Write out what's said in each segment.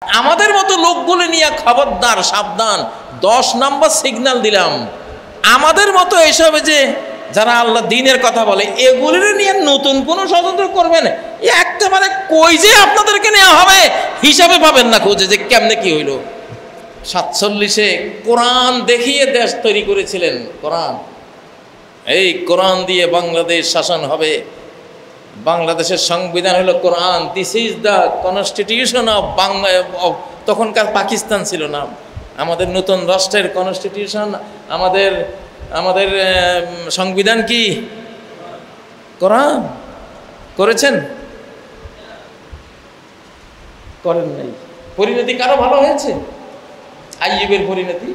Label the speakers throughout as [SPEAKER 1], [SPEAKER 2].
[SPEAKER 1] আমাদের মতো লোকগুলো নিয়ে খবরদার, সাবধান। 10 নম্বর সিগন্যাল দিলাম। আমাদের মতো এসবে যে যারা আল্লাহ দিনের কথা বলে এগুলির নিয়ে নতুন কোনো ষড়যন্ত্র করবেন, একেবারে কই যে আপনাদেরকে নেওয়া হবে হিসাবে পাবেন না খুঁজে যে কেমনে কি হইল। 47-এ কোরআন দেখিয়ে দেশ তৈরি করেছিলেন। কোরআন, এই কোরআন দিয়ে বাংলাদেশ শাসন হবে। বাংলাদেশের সংবিধান হলো কোরআন। This is the constitution of Bangla. তখনকার পাকিস্তান ছিল না। আমাদের নতুন রাষ্ট্রের কনস্টিটিউশন, আমাদের সংবিধান কি কোরআন। করেছেন? করেন নাই। পরিণতি কারো ভালো হয়েছে? আইয়ুবের পরিণতি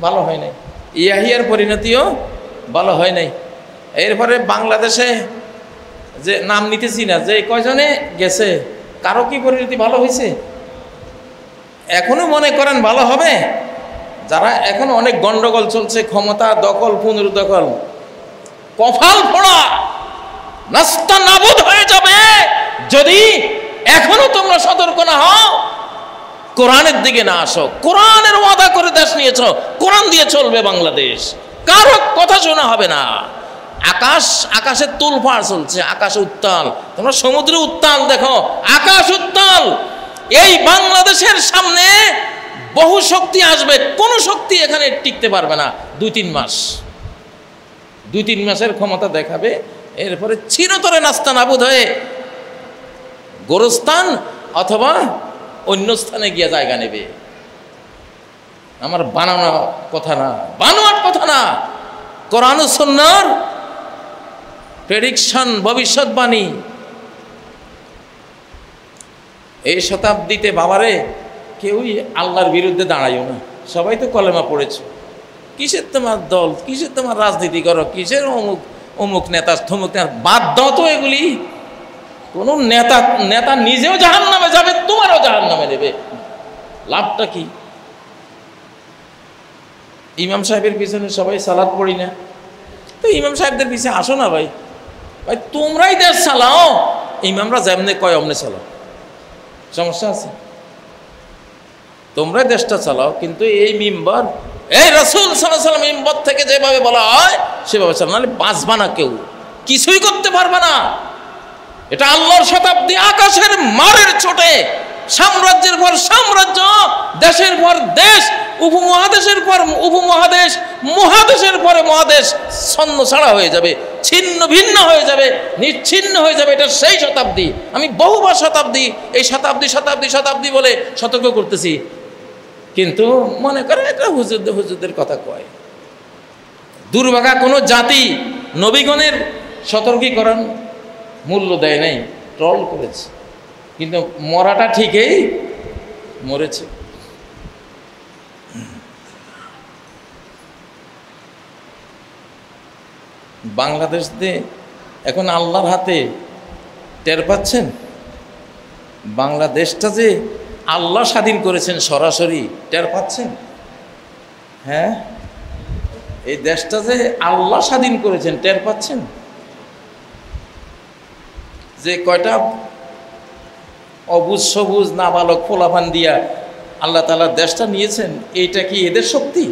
[SPEAKER 1] ভালো হয় নাই, ইয়াহিয়ার পরিণতিও ভালো হয় নাই। এরপরে বাংলাদেশে যে নাম নিতেছি না, যে কয়জনে গেছে কারো কি পরিণতি ভালো হয়েছে? এখনো মনে করেন ভালো হবে? যারা এখন অনেক গন্ডগোল চলছে, ক্ষমতা দখল পুনর্দখল, কপাল পোড়া, নাস্তানাবুদ হয়ে যাবে যদি এখনো তোমরা সতর্ক না হও, কোরআনের দিকে না আসো। কোরআনের ওয়াদা করে দেশ নিয়েছ, কোরআন দিয়ে চলবে বাংলাদেশ, কারো কথা শোনা হবে না। আকাশের তুলফাড় চলছে, আকাশ উত্তাল। তোমরা সমুদ্রে উত্তাল দেখো, আকাশ উত্তাল। এই বাংলাদেশের সামনে বহু শক্তি আসবে, কোনো শক্তি এখানে টিকতে পারবে না। 2-3 মাস, 2-3 মাসের ক্ষমতা দেখাবে। এরপরে চিরতরে নাস্তানাবুদ হয়ে গোরস্থান অথবা অন্য স্থানে গিয়ে জায়গা নেবে। আমার বানানো কথা না, বানোয়াট কথা না, কোরআন ও সুন্নাহর প্রেডিকশন, ভবিষ্যৎবাণী। এই শতাব্দীতে বাবারে কেউই আল্লাহর বিরুদ্ধে দাঁড়াইও না। সবাই তো কলেমা পড়েছে। কিসের তোমার দল, কিসের তোমার রাজনীতি করো, কিসের অমুক নেতা থমুক নেতা, বাদ দাও তো এগুলি। কোন নেতা নিজেও জাহান্নামে যাবে, তোমারও জাহান্নামে নেবে, লাভটা কি? ইমাম সাহেবের পিছনে সবাই সালাত পড়ি না, তো ইমাম সাহেবদের পিছনে আসো না ভাই। ভাই তোমরাই দেশ চালাও, ইমামরা যেমনে কয় অমনে চালাও, সমস্যা আছে? তোমরাই দেশটা চালাও, কিন্তু এই মিম্বর, এই রাসূল সাল্লাল্লাহু আলাইহি ওয়াসাল্লাম মিম্বর থেকে যেভাবে বলা হয় সেভাবে চালাও, নাহলে বাঁচবা না, কেউ কিছুই করতে পারবে না। এটা আল্লাহর শতাব্দী। আকাশের মারের ছোটে সাম্রাজ্যের পর সাম্রাজ্য, দেশের পর দেশ, উপমহাদেশের পর উপমহাদেশ, মহাদেশের পরে মহাদেশ ছন্ন ছাড়া হয়ে যাবে, ছিন্ন ভিন্ন হয়ে যাবে, নিচ্ছিন্ন হয়ে যাবে। এটা সেই শতাব্দী। আমি বহুবার শতাব্দী, এই শতাব্দী শতাব্দী শতাব্দী বলে সতর্ক করতেছি, কিন্তু মনে করে এটা হুজুরদের কথা কয়। দুর্ভাগা কোনো জাতি নবীগণের সতর্কীকরণ মূল্য দেয় নাই, ট্রল করেছে, কিন্তু মরাটা ঠিকই মরেছে। বাংলাদেশ এখন আল্লাহর হাতে, টের পাচ্ছেন? বাংলাদেশটা যে আল্লাহ স্বাধীন করেছেন সরাসরি, টের পাচ্ছেন? হ্যাঁ, এই দেশটা যে আল্লাহ স্বাধীন করেছেন, টের পাচ্ছেন? যে কয়টা অবুজ সবুজ নাবালক ফোলাফান দিয়া আল্লাহ তাআলা দেশটা নিয়েছেন, এইটা কি এদের শক্তি?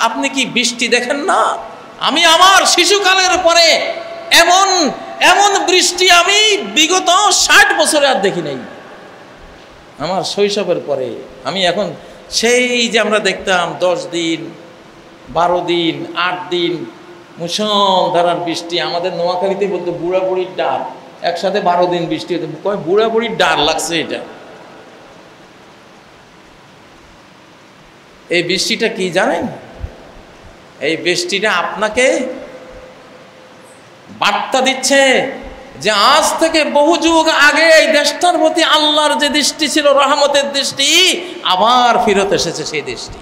[SPEAKER 1] আপনি কি বৃষ্টি দেখেন না? আমি আমার শিশুকালের পরে এমন এমন বৃষ্টি আমি বিগত 60 বছরে আর দেখি নাই। আমার শৈশবের পরে আমি এখন সেই যে আমরা দেখতাম 10 দিন 12 দিন 8 দিন মুষলধারার বৃষ্টি। আমাদের নোয়াখালীতে বলতো বুড়া বুড়ির ডার, একসাথে 12 দিন বৃষ্টি হতো, কয় বুড়া বুড়ির ডার লাগছে। এটা এই বৃষ্টিটা কি জানেন? এই বৃষ্টিটা আপনাকে বার্তা দিচ্ছে যে আজ থেকে বহু যুগ আগে এই দেশটার প্রতি আল্লাহর যে দৃষ্টি ছিল, রহমতের দৃষ্টি, আবার ফিরত এসেছে সেই দৃষ্টি।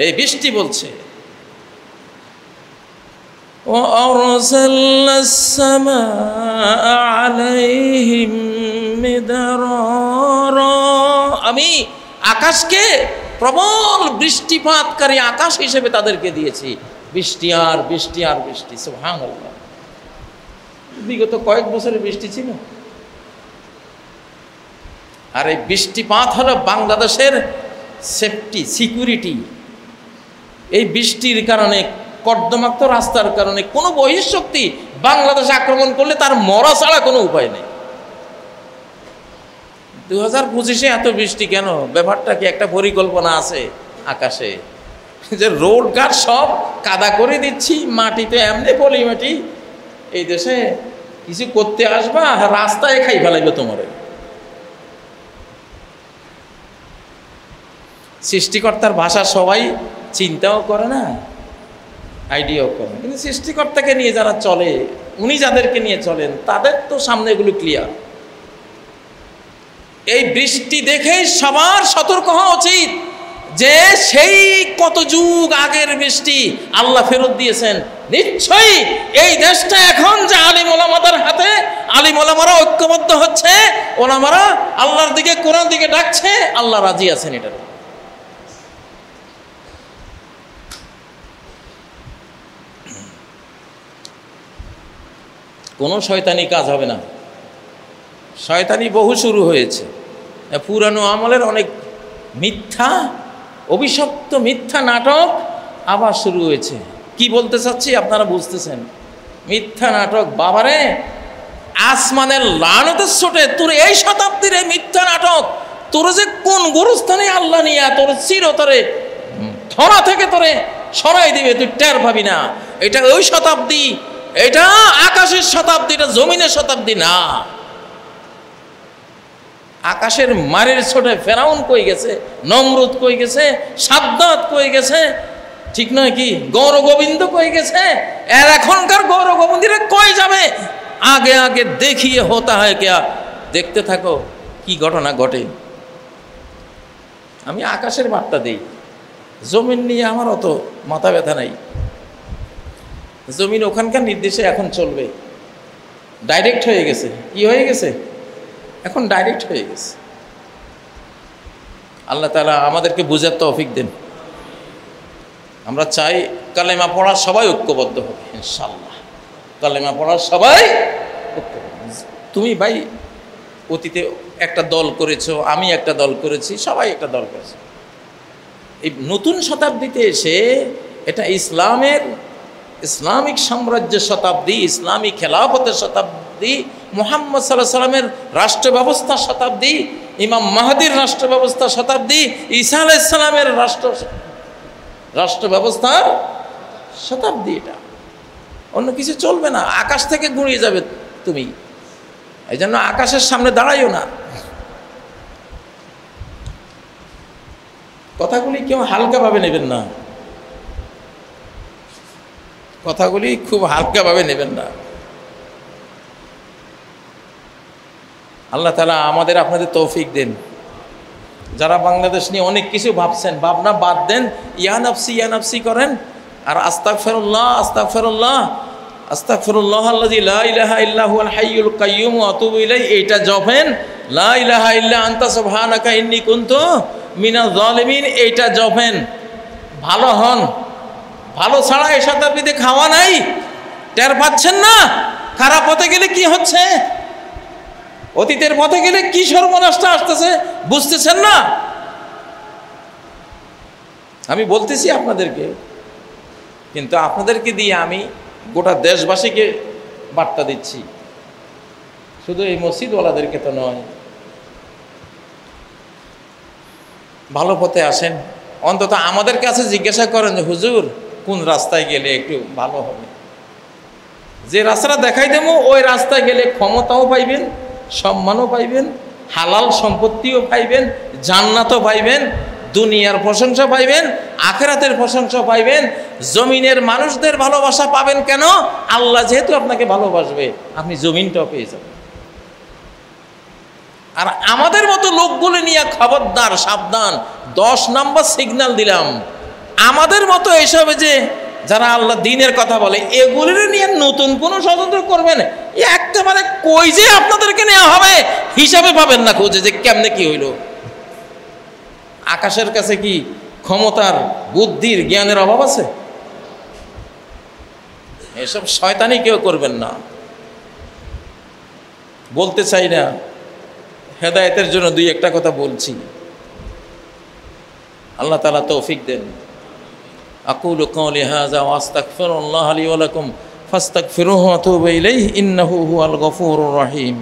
[SPEAKER 1] এই বৃষ্টি বলছে وَأَرْسَلْنَا السَّمَاءَ عَلَيْهِمْ مِدْرَارًا, আমি আকাশকে প্রবল বৃষ্টিপাতকারী আকাশ হিসেবে তাদেরকে দিয়েছি। বৃষ্টি আর বৃষ্টি আর বৃষ্টি, সুবহানাল্লাহ। বিগত কয়েক বছরের বৃষ্টি ছিল, আর এই বৃষ্টিপাত হলো বাংলাদেশের সেফটি, সিকিউরিটি। এই বৃষ্টির কারণে, কর্দমাক্ত রাস্তার কারণে কোনো বহিঃশক্তি বাংলাদেশ আক্রমণ করলে তার মরা ছাড়া কোনো উপায় নেই। 2025-এ এত বৃষ্টি কেন? ব্যাপারটা কি একটা পরিকল্পনা আছে আকাশে যে রোড ঘাট সব কাদা করে দিচ্ছি, মাটিতে এমনি পলি মাটি, এই দেশে কিছু করতে আসবা রাস্তায় খাই ফেলাইবে তোমার। সৃষ্টিকর্তার ভাষা সবাই চিন্তাও করে না, আইডিয়াও করে না, কিন্তু সৃষ্টিকর্তাকে নিয়ে যারা চলে, উনি যাদেরকে নিয়ে চলেন তাদের তো সামনে এগুলো ক্লিয়ার। এই বৃষ্টি দেখেই সবার সতর্ক হওয়া উচিত যে সেই কত যুগ আগের বৃষ্টি আল্লাহ ফেরত দিয়েছেন। নিশ্চয়ই এই দেশটা এখন যে আলিম ওলামাদের হাতে, আলিম ওলামারা ঐক্যবদ্ধ হচ্ছে, ওলামারা আল্লাহর দিকে, কোরআন দিকে ডাকছে, আল্লাহ রাজি আছেন এটার। কোনো শয়তানি কাজ হবে না। শয়তানি বহু শুরু হয়েছে, পুরানো আমলের অনেক মিথ্যা, অভিশপ্ত মিথ্যা নাটক আবার শুরু হয়েছে। কি বলতে চাচ্ছি আপনারা বুঝতেছেন? মিথ্যা নাটক। বাবারে, আসমানের লানতের ছোটে তোর এই শতাব্দীর এই মিথ্যা নাটক, তোর যে কোন গুরুস্থানে আল্লাহ নিয়ে তোর চিরতরে ধরা থেকে তোরে সরাই দিবে, তুই টের পাবি না। এটা ওই শতাব্দী, এটা আকাশের শতাব্দী, এটা জমিনের শতাব্দী না। আকাশের মারের ছোটে ফেরাউন কই গেছে, নমরুদ কই গেছে, সাদ্দাত কই গেছে, ঠিক নয় কি? গৌর গোবিন্দ কই গেছে? এর এখনকার গৌর গোবিন্দরা কই যাবে? আগে আগে দেখিয়ে হতা হয় কেয়া, দেখতে থাকো কি ঘটনা ঘটে। আমি আকাশের বার্তা দিই, জমিন নিয়ে আমার অত মাথা ব্যথা নাই। জমিন ওখানকার নির্দেশে এখন চলবে, ডাইরেক্ট হয়ে গেছে। কি হয়ে গেছে? এখন ডাইরেক্ট হয়ে গেছে। আল্লাহ তাআলা আমাদেরকে বুঝার তৌফিক দেন। আমরা চাই কালেমা পড়ার সবাই ঐক্যবদ্ধ হবে ইনশাআল্লাহ। কালেমা পড়ার সবাই ঐক্যবদ্ধ। তুমি ভাই অতীতে একটা দল করেছো, আমি একটা দল করেছি, সবাই একটা দল করেছে। এই নতুন শতাব্দীতে এসে এটা ইসলামিক সাম্রাজ্যের শতাব্দী, ইসলামী খেলাফতের শতাব্দী, মুহাম্মদ সাল্লাল্লাহু আলাইহি ওয়াসাল্লামের রাষ্ট্র ব্যবস্থার শতাব্দী, ইমাম মাহদির রাষ্ট্র ব্যবস্থার শতাব্দী, ঈসা আলাইহিস সালামের রাষ্ট্র ব্যবস্থার শতাব্দী। এটা অন্য কিছু চলবে না, আকাশ থেকে গুঁড়িয়ে যাবে তুমি। এই জন্য আকাশের সামনে দাঁড়াইও না। কথাগুলি কেউ হালকাভাবে নেবেন না, কথাগুলি খুব হালকাভাবে নেবেন না। আল্লাহ তাআলা আমাদের আপনাদের তৌফিক দেন। যারা বাংলাদেশ নিয়ে অনেক কিছু ভাবছেন, ভাবনা বাদ দেন, ইয়া নাফসি করেন, আর আস্তাগফিরুল্লাহ আস্তাগফিরুল্লাহ আস্তাগফিরুল্লাহ আল্লাযী লা ইলাহা ইল্লা হুয়াল হাইয়ুল কাইয়্যুম ওয়া আতুবু ইলাইহি, এইটা জপেন। লা ইলাহা ইল্লা আনতা সুবহানাকা ইন্নী কুনতু মিনাজ জালিমিন, এইটা জপেন। ভালো হন। ভালো ছাড়া এই শতাব্দীতে খাওয়া নাই, টের পাচ্ছেন না? খারাপ পথে গেলে কি হচ্ছে, অতীতের পথে গেলে কি সর্বনাশটা আসতেছে বুঝতেছেন না? আমি বলতেছি আপনাদেরকে, কিন্তু আপনাদেরকে দিয়ে আমি গোটা দেশবাসীকে বার্তা দিচ্ছি, শুধু এই মসজিদওয়ালাদেরকে তো নয়। ভালো পথে আসেন, অন্তত আমাদের কাছে জিজ্ঞাসা করেন যে হুজুর কোন রাস্তায় গেলে একটু ভালো হবে। যে রাস্তাটা দেখাই দেবো ওই রাস্তায় গেলে ক্ষমতাও পাইবেন, সম্মানও পাইবেন, হালাল সম্পত্তিও পাইবেন, জান্নাতও পাইবেন, দুনিয়ার প্রশংসা পাইবেন, আখিরাতের প্রশংসা পাইবেন, জমিনের মানুষদের ভালোবাসা পাবেন। কেন? আল্লাহ যেহেতু আপনাকে ভালোবাসবে, আপনি জমিনটাও পেয়ে যাবেন। আর আমাদের মতো লোকগুলো নিয়ে খবরদার, সাবধান। 10 নম্বর সিগন্যাল দিলাম। আমাদের মতো এসবে যে যারা আল্লাহ দ্বীনের কথা বলে, এগুলির নিয়ে নতুন কোনো ষড়যন্ত্র করবেন, একেবারে কই যে আপনাদেরকে নেওয়া হবে হিসাবে পাবেন না খোঁজে যে কেমনে কি হইল। আকাশের কাছে কি ক্ষমতার, বুদ্ধির, জ্ঞানের অভাব আছে? এসব শয়তানি কেউ করবেন না। বলতে চাই না, হেদায়েতের জন্য দুই একটা কথা বলছি, আল্লাহ তাআলা তৌফিক দেন। আকুলু কওলি হাযা ওয়া আস্তাগফিরুল্লাহ লি ওয়া লাকুম ফাস্তাগফিরুহু ওয়া তুবু ইলাইহি ইন্নাহু হুয়াল গফুরুর রহিম।